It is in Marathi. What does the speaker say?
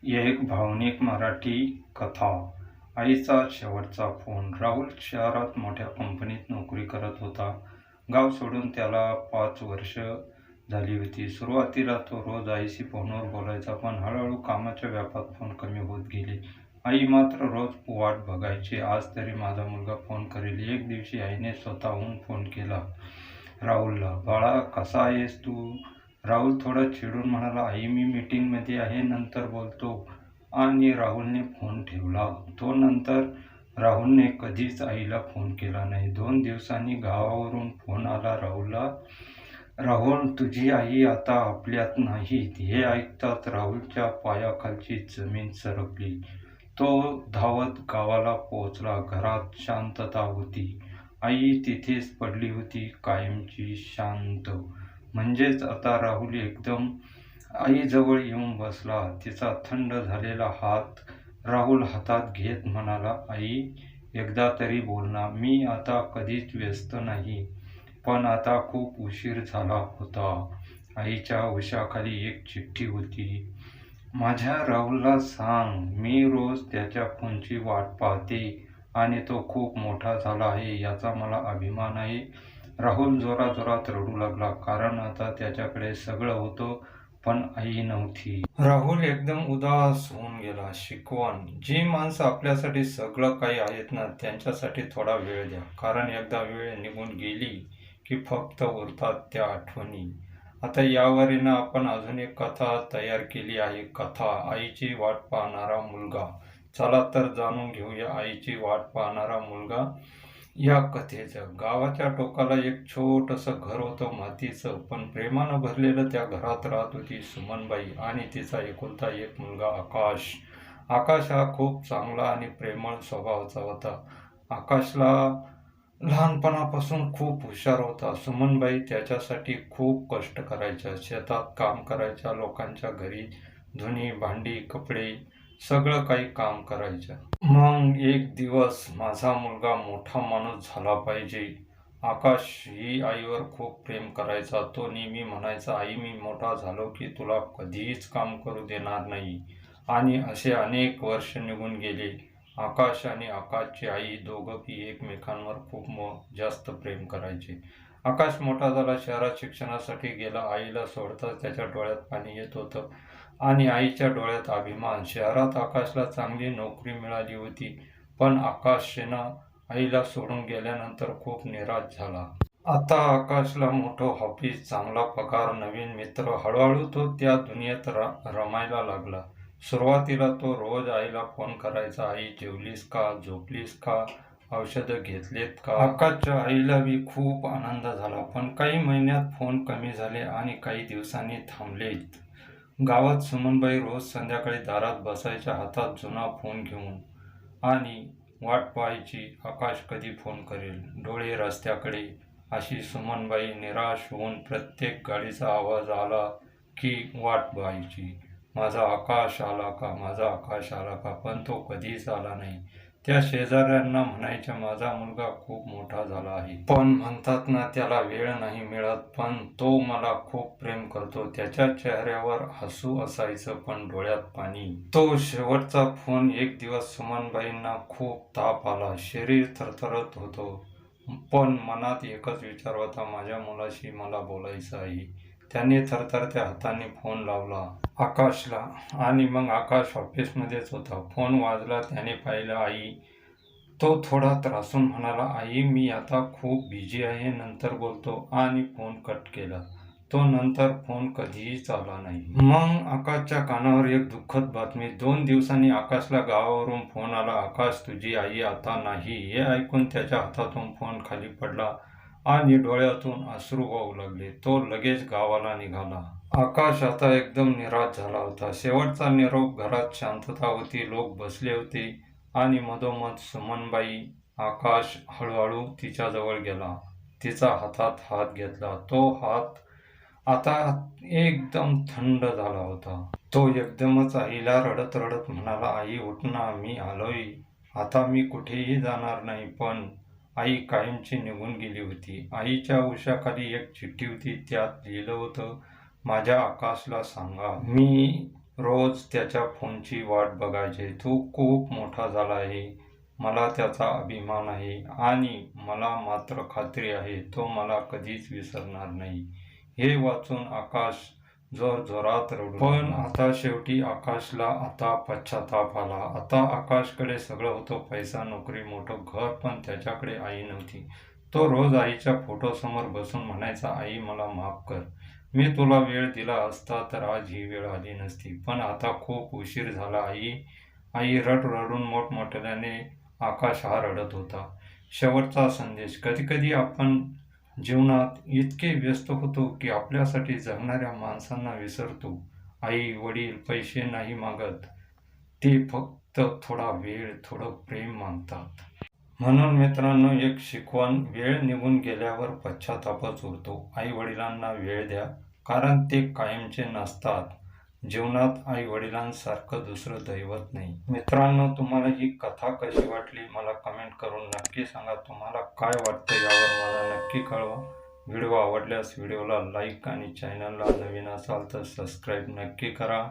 एक भावनिक मराठी कथा. आईचा शेवटचा फोन. राहुल शहरात मोठ्या कंपनीत नोकरी करत होता. गाव सोडून त्याला 5 वर्ष झाली होती. सुरुवातीला तो रोज आईशी फोनवर बोलायचा, पण हळूहळू कामाच्या व्यापात फोन कमी होत गेले. आई मात्र रोज वाट बघायची, आज तरी माझा मुलगा फोन करेल. एक दिवशी आईने स्वतःहून फोन केला राहुलला. "बाळा, कसा आहेस तू?" राहुल थोडा चिडून म्हणाला, "आई, मी मीटिंगमध्ये आहे, नंतर बोलतो." आणि राहुलने फोन ठेवला. तो नंतर राहुलने कधीच आईला फोन केला नाही. 2 दिवसांनी गावावरून फोन आला राहुलला. "राहुल, तुझी आई आता आपल्यात नाही." हे ऐकताच राहुलच्या पायाखालची जमीन सरकली. तो धावत गावाला पोहोचला. घरात शांतता होती. आई तिथेच पडली होती, कायमची शांत. म्हणजेच आता राहुल एकदम आईजवळ येऊन बसला. तिचा थंड झालेला हात राहुल हातात घेत म्हणाला, "आई, एकदा तरी बोल ना. मी आता कधीच व्यस्त नाही, पण आता खूप उशीर झाला होता." आईच्या उशाखाली एक चिठ्ठी होती. "माझ्या राहुलला सांग, मी रोज त्याच्या फोनची वाट पाहते आणि तो खूप मोठा झाला आहे, याचा मला अभिमान आहे." राहुल जोराजोरात रडू लागला, कारण आता त्याच्याकडे सगळं होतं, पण आई नव्हती. राहुल एकदम उदास होऊन गेला. शिकवण: जी माणसं आपल्यासाठी सगळं काही आहेत ना, त्यांच्यासाठी थोडा वेळ द्या, कारण एकदा वेळ निघून गेली की फक्त उरतात त्या आठवणी. आता यावरीनं आपण अजून एक कथा तयार केली आहे. कथा: आईची वाट पाहणारा मुलगा. चला तर जाणून घेऊया आईची वाट पाहणारा मुलगा या कथेचं. गावाच्या टोकाला एक छोटंसं घर होतं, मातीचं, पण प्रेमानं भरलेलं. त्या घरात राहत होती सुमनबाई आणि तिचा एकुलता एक मुलगा आकाश. आकाश हा खूप चांगला आणि प्रेमळ स्वभावाचा होता. आकाशला लहानपणापासून खूप हुशार होता. सुमनबाई त्याच्यासाठी खूप कष्ट करायच्या, शेतात काम करायच्या, लोकांच्या घरी धुणी, भांडी, कपडे सगळं काही काम करायच्या. मग एक दिवस, माझा मुलगा मोठा माणूस झाला पाहिजे. आकाश ही आईवर खूप प्रेम करायचा. तो नेहमी म्हणायचा, "आई, मी मोठा झालो की तुला कधीच काम करू देणार नाही." आणि असे अनेक वर्ष निघून गेले. आकाश आणि आकाशची आई दोघंही एकमेकांवर खूप जास्त प्रेम करायचे. आकाश मोठा झाला, शहरात शिक्षणासाठी गेला. आईला सोडताच त्याच्या डोळ्यात पाणी येत होतं आणि आईच्या डोळ्यात अभिमान. शहरात आकाशला चांगली नोकरी मिळाली होती, पण आकाशनं आईला सोडून गेल्यानंतर खूप निराश झाला. आता आकाशला मोठं ऑफिस, चांगला पगार, नवीन मित्र. हळूहळू तो त्या दुनियेत रमायला लागला. सुरुवातीला तो रोज आईला फोन करायचा, "आई, जेवलीस का? झोपलीस का? औषधं घेतलेत का?" आकाशच्या आईला बी खूप आनंद झाला, पण काही महिन्यात फोन कमी झाले आणि काही दिवसांनी थांबलेत. गावात सुमनबाई रोज संध्याकाळी दारात बसायच्या, हातात जुना फोन घेऊन, आणि वाट पाहायची, आकाश कधी फोन करेल. डोळे रस्त्याकडे. अशी सुमनबाई निराश होऊन प्रत्येक गाडीचा आवाज आला की वाट पाहायची, "माझा आकाश आला का? माझा आकाश आला का?" पण तो कधीच आला नाही. त्या शेजाऱ्यांना म्हणायच्या, "माझा मुलगा खूप मोठा झाला आहे, पण म्हणतात ना, त्याला वेळ नाही मिळत. पण तो मला खूप प्रेम करतो." त्याच्या चेहऱ्यावर हसू असायचं, पण डोळ्यात पाणी. तो शेवटचा फोन. एक दिवस सुमनबाईंना खूप ताप आला, शरीर थरथरत होतं, पण मनात एकच विचार होता, "माझ्या मुलाशी मला बोलायचं आहे." त्यांनी थरथरत्या हातांनी फोन लावला आकाशला, आणि मग आकाश ऑफिसमध्येच होता. फोन वाजला. त्याने पाहिलं, आई. तो थोडा त्रासून म्हणाला, "आई, मी आता खूप बिझी आहे, नंतर बोलतो." आणि फोन कट केला. तो नंतर फोन कधीच आला नाही. मग आकाशच्या कानावर एक दुःखद बातमी. 2 दिवसांनी आकाशला गावावरून फोन आला, "आकाश, तुझी आई आता नाही." हे ऐकून त्याच्या हातातून फोन खाली पडला आणि डोळ्यातून अश्रू वाहू लागले. तो लगेच गावाला निघाला. आकाश आता एकदम निराश झाला होता. शेवटचा निरोप. घरात शांतता होती, लोक बसले होते, आणि मधोमध सुमनबाई. आकाश हळूहळू तिच्याजवळ गेला, तिचा हातात हात घेतला. तो हात आता एकदम थंड झाला होता. तो एकदमच आईला रडत रडत म्हणाला, "आई, उठ ना, मी आलोय. आता मी कुठेही जाणार नाही." पण आई कायमची निघून गेली होती. आईच्या उशाखाली एक चिठ्ठी होती. त्यात लिहिलं होतं, "माझ्या आकाशला सांगा, मी रोज त्याच्या फोनची वाट बघायचे. तो खूप मोठा झाला आहे. मला त्याचा अभिमान आहे आणि मला मात्र खात्री आहे तो मला कधीच विसरणार नाही. हे वाचून आकाश जोरजोरात रडू पण आता शेवटी आकाशला आता पश्चाताप आला. आता आकाशकडे सगळं होतं, पैसा, नोकरी, मोठं घर, पण त्याच्याकडे आई नव्हती. तो रोज आईच्या फोटोसमोर बसून म्हणायचा, आई मला माफ कर. मी तुला वेळ दिला असता तर आज ही वेळ आली नसती. पण आता खूप उशीर झाला आई. आई रडून मोठमोठ्याने आकाश हा रडत होता. शेवटचा संदेश. कधीकधी आपण जीवनात इतके व्यस्त होतो की आपल्यासाठी जगणाऱ्या माणसांना विसरतो. आई वडील पैसे नाही मागत, ते फक्त थोडा वेळ, थोडं प्रेम मागतात. म्हणून मित्रांनो, एक शिकवण: वेळ निघून गेल्यावर पश्चातापच उरतो. आई वडिलांना वेळ द्या, कारण ते कायमचे नसतात. जीवनात आई वडिलांसारखं दुसरं दैवत नाही. मित्रांनो, तुम्हाला ही कथा कशी वाटली मला कमेंट करून नक्की सांगा. तुम्हाला काय वाटतं यावर मला नक्की कळवा. व्हिडिओ आवडल्यास व्हिडिओला लाईक आणि चॅनलला नवीन असाल तर सबस्क्राईब नक्की करा.